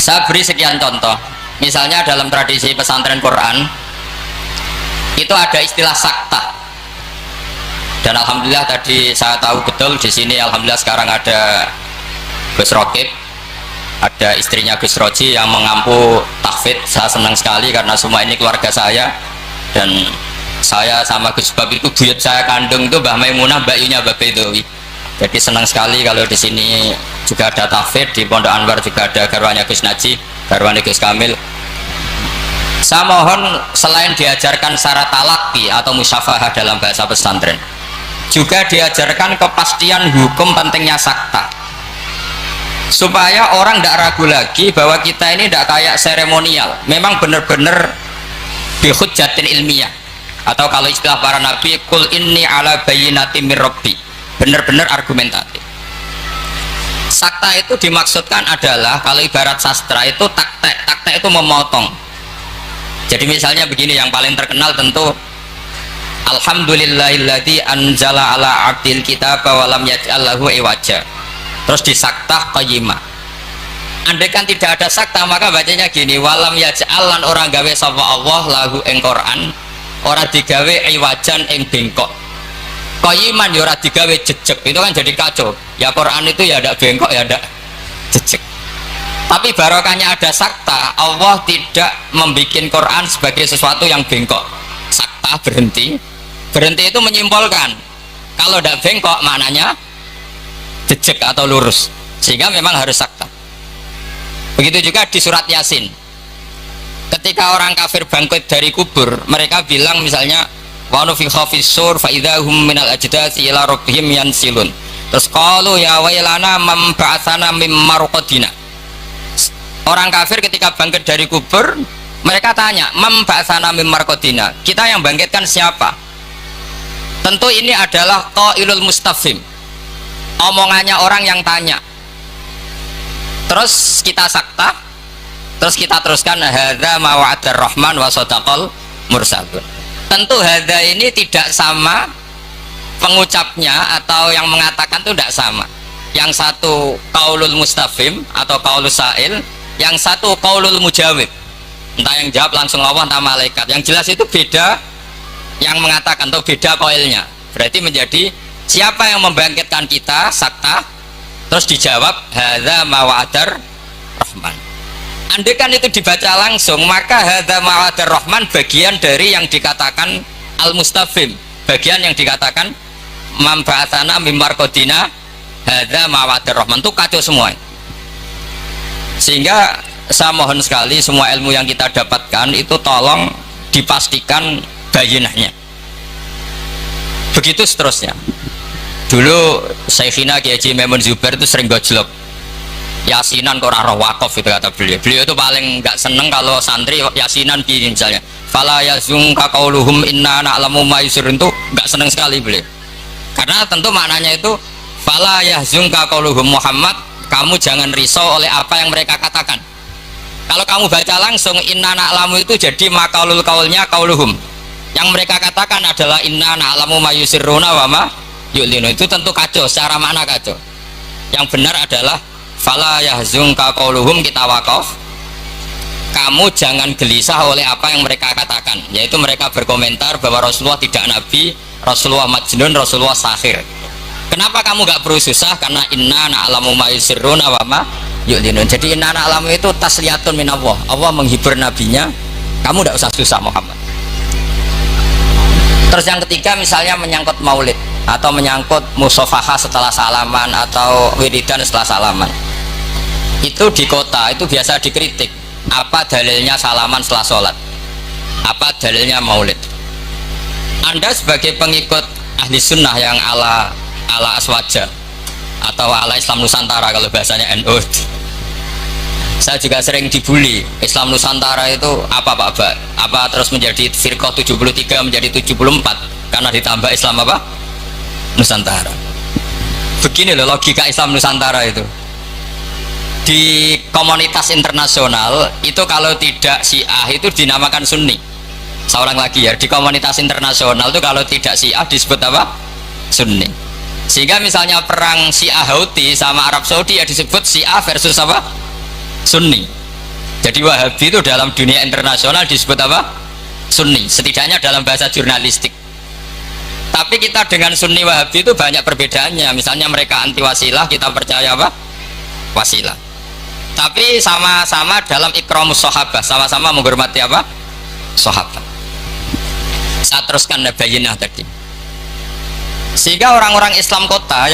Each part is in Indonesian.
Saya beri sekian contoh. Misalnya dalam tradisi pesantren Quran itu ada istilah sakta. Dan alhamdulillah tadi saya tahu betul di sini, alhamdulillah sekarang ada Gus Rokib, ada istrinya Gus Roji yang mengampu tahfidz. Saya senang sekali karena semua ini keluarga saya, dan saya sama Gus Bab itu buyut saya kandung itu Mbah Maimunah, Mbak Yunya, Mbak Bedowi. Jadi senang sekali kalau di sini juga ada tahfidz, di Pondok Anwar juga ada garwanya Gus Najib, garwanya Gus Kamil. Saya mohon selain diajarkan syarat talaki atau musyafahah dalam bahasa pesantren, juga diajarkan kepastian hukum pentingnya sakta, supaya orang tidak ragu lagi bahwa kita ini tidak kayak seremonial, memang benar-benar bihujjatin ilmiah, atau kalau istilah para nabi, kul inni ala bayyinatin min rabbi, benar-benar argumentatif. Sakta itu dimaksudkan adalah, kalau ibarat sastra itu taktek itu memotong. Jadi misalnya begini, yang paling terkenal tentu alhamdulillahilladzi anzala ala abdil kitaba wa lam yaj'al lahu iwaja. Terus disaktah qayyimah. Andai kan tidak ada sakta, maka bacanya gini, walam yaj'al, lan orang gawe sapa Allah lahu ing Quran, ora digawe iwajan ing bengkok. Qayyiman ya ora digawe jejeg. Itu kan jadi kacau. Ya Quran itu ya ada bengkok, ya ada jejeg. Tapi barokahnya ada sakta, Allah tidak membuat Quran sebagai sesuatu yang bengkok. Sakta berhenti itu menyimpulkan kalau tidak bengkok maknanya jejeg atau lurus, sehingga memang harus sakta. Begitu juga di surat Yasin, ketika orang kafir bangkit dari kubur, mereka bilang misalnya wa nufikha fis-sur fa idzahum minal ajdasi ila rabbihim yansilun. Terus qalu ya wailana man ba'atsana mim marqadina. Orang kafir ketika bangkit dari kubur, mereka tanya, mam ba'atsana mim marqadina, kita yang bangkitkan siapa? Tentu ini adalah qailul mustafhim, omongannya orang yang tanya. Terus kita sakta, terus kita teruskan, hadza ma wa'adar rahman wa sadaqal mursalun. Tentu hadza ini tidak sama pengucapnya, atau yang mengatakan itu tidak sama. Yang satu qaulul mustafhim atau qaulus sa'il, yang satu qaulul mujawib, entah yang jawab langsung Allah entah malaikat. Yang jelas itu beda yang mengatakan, atau beda qailnya. Berarti menjadi siapa yang membangkitkan kita, sakta, terus dijawab hadza ma wa'adar rahman. Andai kan itu dibaca langsung, maka hadza ma wa'adar rahman bagian dari yang dikatakan al mustafhim, bagian yang dikatakan man ba'atsana mim marqadina hadza ma wa'adar rahman, itu kacau semua. Sehingga saya mohon sekali semua ilmu yang kita dapatkan itu tolong dipastikan bayinahnya. Begitu seterusnya. Dulu Syekhina Kiai Haji Maimun Zubair itu sering gojlok, yasinan kok ora roh wakaf, itu kata beliau. Beliau itu paling nggak seneng kalau santri yasinan gini misalnya, fala yazunka qauluhum inna na'lamu ma yusirun, itu nggak seneng sekali beliau. Karena tentu maknanya itu fala yazunka qauluhum Muhammad, kamu jangan risau oleh apa yang mereka katakan. Kalau kamu baca langsung inna na'lamu itu jadi maqaulul qaulnya qauluhum, yang mereka katakan adalah inna na'lamu ma yusirruna wa ma yu'linu. Itu tentu kacau, secara makna kacau. Yang benar adalah fala yahzunka qauluhum, kita wakaf, kamu jangan gelisah oleh apa yang mereka katakan, yaitu mereka berkomentar bahwa Rasulullah tidak nabi, Rasulullah majnun, Rasulullah sahir. Kenapa kamu gak perlu susah? Karena inna na'lamu ma yusirruna wa ma yu'linun. Jadi inna na'lamu itu tasliyatun min Allah, Allah menghibur nabinya, kamu gak usah susah Muhammad. Terus yang ketiga misalnya menyangkut maulid, atau menyangkut musafahah setelah salaman, atau wiridan setelah salaman. Itu di kota itu biasa dikritik, apa dalilnya salaman setelah sholat, apa dalilnya maulid. Anda sebagai pengikut ahli sunnah yang ala aswaja atau ala Islam Nusantara kalau bahasanya NU, saya juga sering dibully, Islam Nusantara itu apa Pak Ba? Apa terus menjadi firqah 73 menjadi 74 karena ditambah Islam apa? Nusantara. Begini loh logika Islam Nusantara itu. Di komunitas internasional itu kalau tidak Syiah itu dinamakan Sunni. Seorang lagi ya, di komunitas internasional itu kalau tidak Syiah disebut apa? Sunni. Sehingga misalnya perang Syiah Houthi sama Arab Saudi ya disebut Syiah versus apa? Sunni. Jadi Wahabi itu dalam dunia internasional disebut apa? Sunni, setidaknya dalam bahasa jurnalistik. Tapi kita dengan Sunni Wahabi itu banyak perbedaannya. Misalnya mereka anti wasilah, kita percaya apa? Wasilah. Tapi sama-sama dalam ikramus sahabah, sama-sama menghormati apa? Sahabat. Saya teruskan bayinah tadi. Sehingga orang-orang Islam kota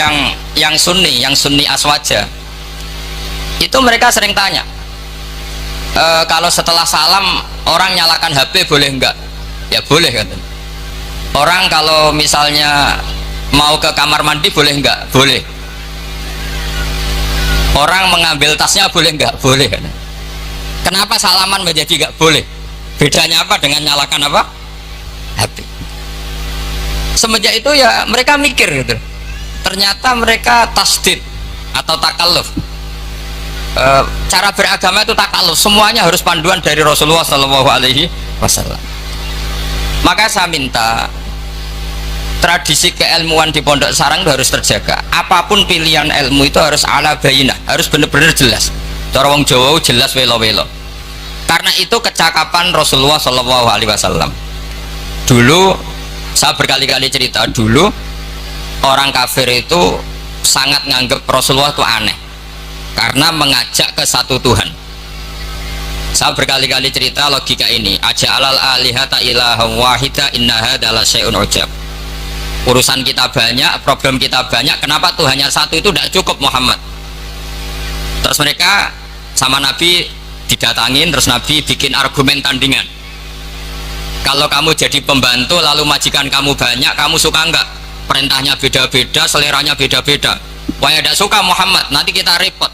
yang Sunni Aswaja, itu mereka sering tanya, kalau setelah salam orang nyalakan HP boleh enggak? Ya boleh kan. Orang kalau misalnya mau ke kamar mandi boleh enggak? Boleh. Orang mengambil tasnya boleh enggak? Boleh kan. Kenapa salaman menjadi enggak boleh? Bedanya apa dengan nyalakan apa? HP. Semenjak itu ya mereka mikir gitu. Ternyata mereka tasdid atau takalluf. Cara beragama itu takalluf, semuanya harus panduan dari Rasulullah SAW. Maka saya minta tradisi keilmuan di Pondok Sarang itu harus terjaga. Apapun pilihan ilmu itu harus ala bayinah, harus benar-benar jelas. Cara wong Jawa jelas welo-welo. Karena itu kecakapan Rasulullah SAW. Dulu saya berkali-kali cerita, dulu orang kafir itu sangat nganggap Rasulullah itu aneh karena mengajak ke satu Tuhan. Saya berkali-kali cerita logika ini, aja'alal alihata ilaha wahida inna hadza la syai'un ujab. Urusan kita banyak, problem kita banyak, kenapa Tuhannya satu itu tidak cukup Muhammad? Terus mereka sama Nabi didatangin, terus Nabi bikin argumen tandingan. Kalau kamu jadi pembantu lalu majikan kamu banyak, kamu suka enggak? Perintahnya beda-beda, seleranya beda-beda. Wah, tidak suka Muhammad, nanti kita repot.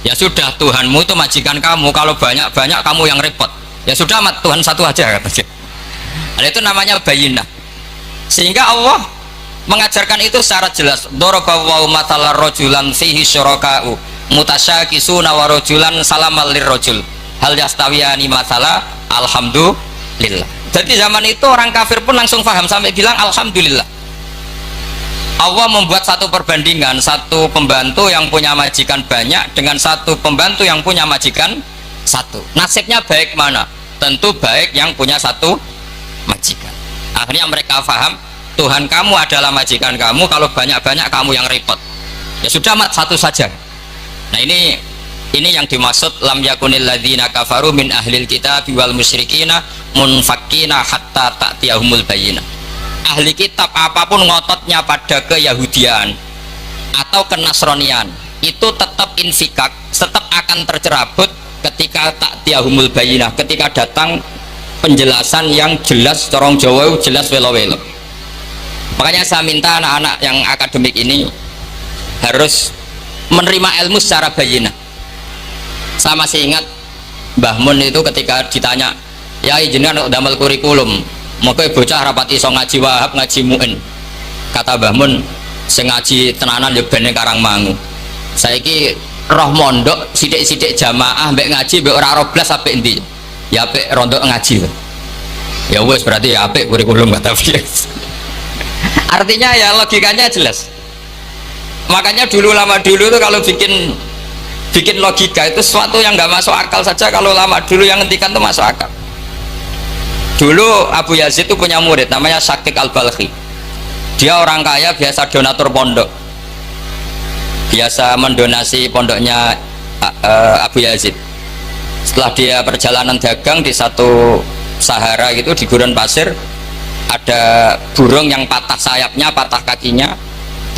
Ya sudah, Tuhanmu itu majikan kamu, kalau banyak-banyak kamu yang repot. Ya sudah, Tuhan satu aja katanya. Nah, itu namanya bayinah. Sehingga Allah mengajarkan itu secara jelas. Daraballahu mathalan rajulan fihi syuraka'u mutasyakisuna wa rajulan salamal lirrajul hal yastawiyani mathala alhamdulillah. Jadi zaman itu orang kafir pun langsung paham sampai bilang alhamdulillah. Allah membuat satu perbandingan, satu pembantu yang punya majikan banyak dengan satu pembantu yang punya majikan satu. Nasibnya baik mana? Tentu baik yang punya satu majikan. Akhirnya mereka paham, Tuhan kamu adalah majikan kamu, kalau banyak-banyak kamu yang repot. Ya sudah, satu saja. Nah ini yang dimaksud lam yakunil ladzina kafaru min ahlil kitab wal musyrikina munfakkina hatta ta'tiyahumul bayyinah. Ahli kitab apapun ngototnya pada keyahudian atau kenasronian itu tetap infikak, tetap akan tercerabut ketika ta'tiyahumul bayyinah, ketika datang penjelasan yang jelas, corong Jawa jelas welo-welo. Makanya saya minta anak-anak yang akademik ini harus menerima ilmu secara bayyinah. Saya masih ingat Mbah Mun itu ketika ditanya, ya jenengan damel kurikulum, maka bocah rapat iso ngaji Wahab, ngaji Mu'in. Kata Mbah Mun, sing ngaji tenanan ya ben Karangmangu. Saiki roh mondok sithik-sithik jamaah mbek ngaji mbek ora roh blas apik endi? Ya apik rondok ngaji. Ya wis berarti ya apik kurikulum kata dia. Artinya ya logikanya jelas. Makanya lama dulu tuh kalau bikin logika itu sesuatu yang nggak masuk akal saja, kalau lama dulu yang ngendikan tuh masuk akal. Dulu Abu Yazid itu punya murid namanya Syakik Al-Balkhi. Dia orang kaya, biasa donatur pondok, biasa mendonasi pondoknya Abu Yazid. Setelah dia perjalanan dagang di satu Sahara gitu, di gurun pasir, ada burung yang patah sayapnya, patah kakinya.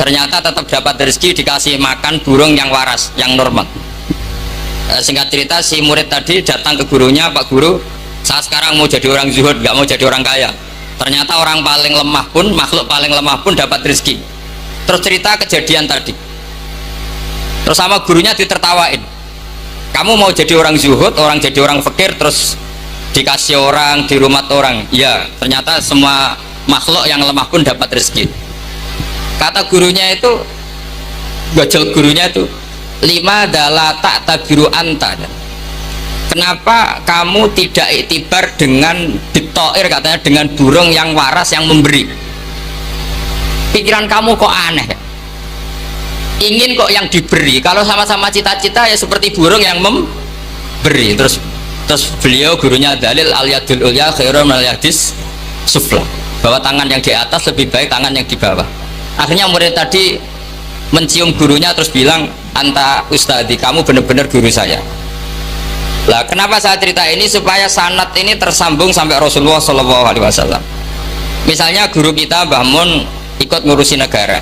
Ternyata tetap dapat rezeki, dikasih makan burung yang waras, yang normal. Singkat cerita, si murid tadi datang ke gurunya, Pak Guru, saya sekarang mau jadi orang zuhud, nggak mau jadi orang kaya. Ternyata orang paling lemah pun, makhluk paling lemah pun dapat rezeki. Terus cerita kejadian tadi. Terus sama gurunya ditertawain. Kamu mau jadi orang zuhud, orang jadi orang fakir, terus dikasih orang, di rumah orang. Ya, ternyata semua makhluk yang lemah pun dapat rezeki. Kata gurunya itu, gojol gurunya itu, lima adalah tak tabiru anta. Kenapa kamu tidak iktibar dengan ditoir, katanya, dengan burung yang waras yang memberi? Pikiran kamu kok aneh, ingin kok yang diberi. Kalau sama-sama cita-cita ya seperti burung yang memberi. Terus Terus beliau gurunya dalil al-yadul ulya khairun minal yadis sufla, bahwa tangan yang di atas lebih baik tangan yang di bawah. Akhirnya murid tadi mencium gurunya terus bilang, anta ustadi, kamu benar-benar guru saya. Lah kenapa saya cerita ini? Supaya sanad ini tersambung sampai Rasulullah SAW. Misalnya guru kita Mbah Mun ikut ngurusi negara,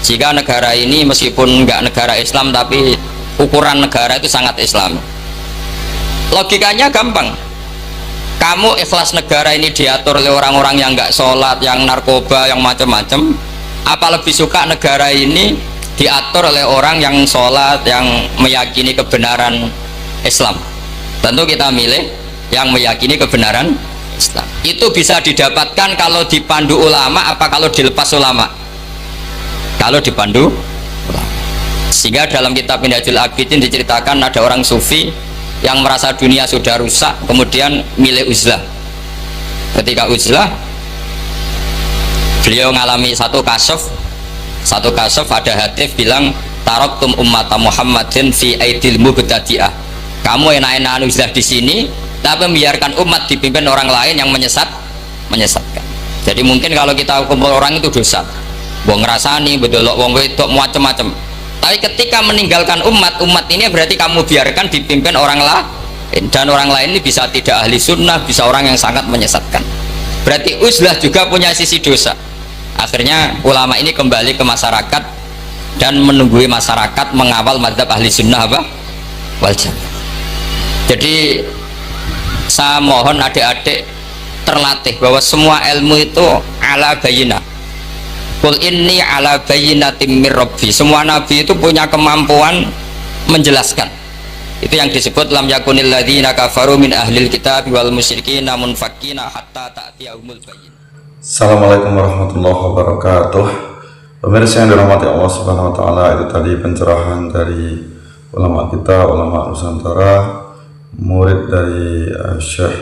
jika negara ini meskipun nggak negara Islam tapi ukuran negara itu sangat Islam, logikanya gampang. Kamu ikhlas negara ini diatur oleh orang-orang yang nggak sholat, yang narkoba, yang macam-macam, apa lebih suka negara ini diatur oleh orang yang sholat, yang meyakini kebenaran Islam? Tentu kita milih yang meyakini kebenaran Islam. Itu bisa didapatkan kalau dipandu ulama apa kalau dilepas ulama? Kalau dipandu ulama. Sehingga dalam kitab Minhajul Abidin diceritakan ada orang sufi yang merasa dunia sudah rusak, kemudian milih uzlah. Ketika uzlah, beliau mengalami satu kasuf ada hadis bilang, taraktum ummata Muhammadin fi aidil mubtadi'ah. Kamu enak-enakan uzlah di sini, tapi membiarkan umat dipimpin orang lain yang menyesatkan. Jadi mungkin kalau kita kumpul orang itu dosa, wong ngrasani, bedelok wong wedok macam-macam. Tapi ketika meninggalkan umat ini berarti kamu biarkan dipimpin orang lain, dan orang lain ini bisa tidak ahli sunnah, bisa orang yang sangat menyesatkan. Berarti uzlah juga punya sisi dosa. Akhirnya ulama ini kembali ke masyarakat dan menunggui masyarakat mengawal mazhab ahli sunnah wal jamaah. Jadi saya mohon adik-adik terlatih bahwa semua ilmu itu ala bayinah. Qul inni ala bayinatim mir rabbi. Semua nabi itu punya kemampuan menjelaskan. Itu yang disebut lam yakunil ladzina kafaru min ahlil kitab wal musyrikin munfakkina hatta ta'tiyahumul bayyinah. Assalamualaikum warahmatullahi wabarakatuh. Pemirsa yang dirahmati Allah Subhanahu wa taala, itu tadi pencerahan dari ulama kita, ulama Nusantara, murid dari Syekh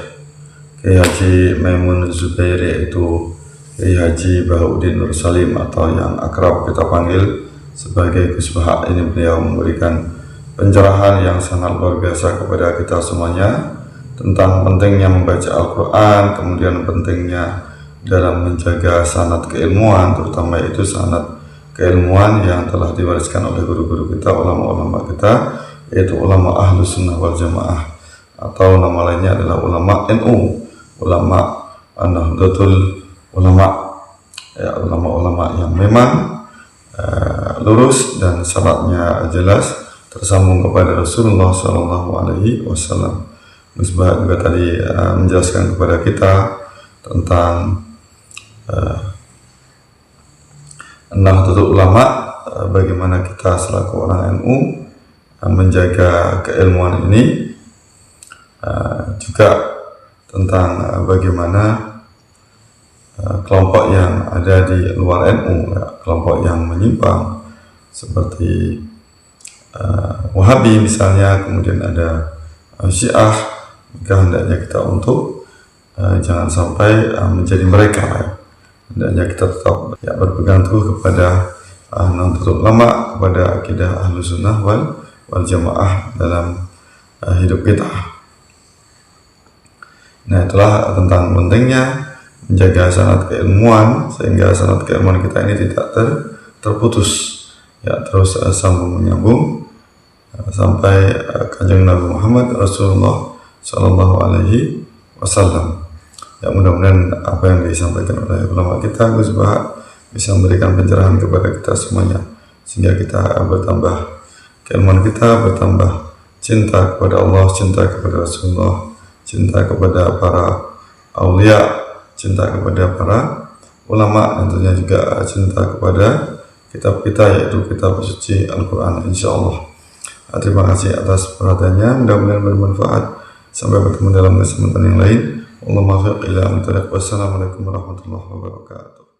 Kiai Haji Maimun Zubairi, yaitu Kiai Haji Bahauddin Nur Salim atau yang akrab kita panggil sebagai Gus Baha. Ini beliau memberikan pencerahan yang sangat luar biasa kepada kita semuanya tentang pentingnya membaca Al-Quran, kemudian pentingnya dalam menjaga sanad keilmuan, terutama itu sanad keilmuan yang telah diwariskan oleh guru-guru kita, ulama-ulama kita, yaitu ulama Ahlus Sunnah wal Jamaah, atau nama lainnya adalah ulama NU, ulama Nahdlatul Ulama, ya, ulama-ulama yang memang lurus dan syaratnya jelas tersambung kepada Rasulullah SAW. Musbah juga tadi menjelaskan kepada kita tentang Nahdlatul Ulama, bagaimana kita selaku orang NU menjaga keilmuan ini, juga tentang bagaimana kelompok yang ada di luar NU, ya, kelompok yang menyimpang seperti Wahabi misalnya, kemudian ada Syiah, maka hendaknya kita untuk jangan sampai menjadi mereka, ya. Hendaknya kita tetap berpegang teguh kepada Nahdlatul Ulama, kepada akidah Ahlus Sunnah wal Jamaah dalam hidup kita. Nah, itulah tentang pentingnya menjaga sanad keilmuan, sehingga sanad keilmuan kita ini tidak terputus, ya, terus sambung menyambung sampai Kanjeng Nabi Muhammad Rasulullah SAW. Ya, mudah-mudahan apa yang disampaikan oleh ulama kita, Gus Baha, bisa memberikan pencerahan kepada kita semuanya, sehingga kita bertambah keilmuan kita, bertambah cinta kepada Allah, cinta kepada Rasulullah, cinta kepada para aulia, cinta kepada para ulama, dan tentunya juga cinta kepada kitab kita, yaitu kitab suci Al-Quran, insyaAllah. Terima kasih atas perhatiannya, mudah-mudahan bermanfaat. Sampai bertemu dalam kesempatan yang lain. Wassalamualaikum warahmatullahi wabarakatuh.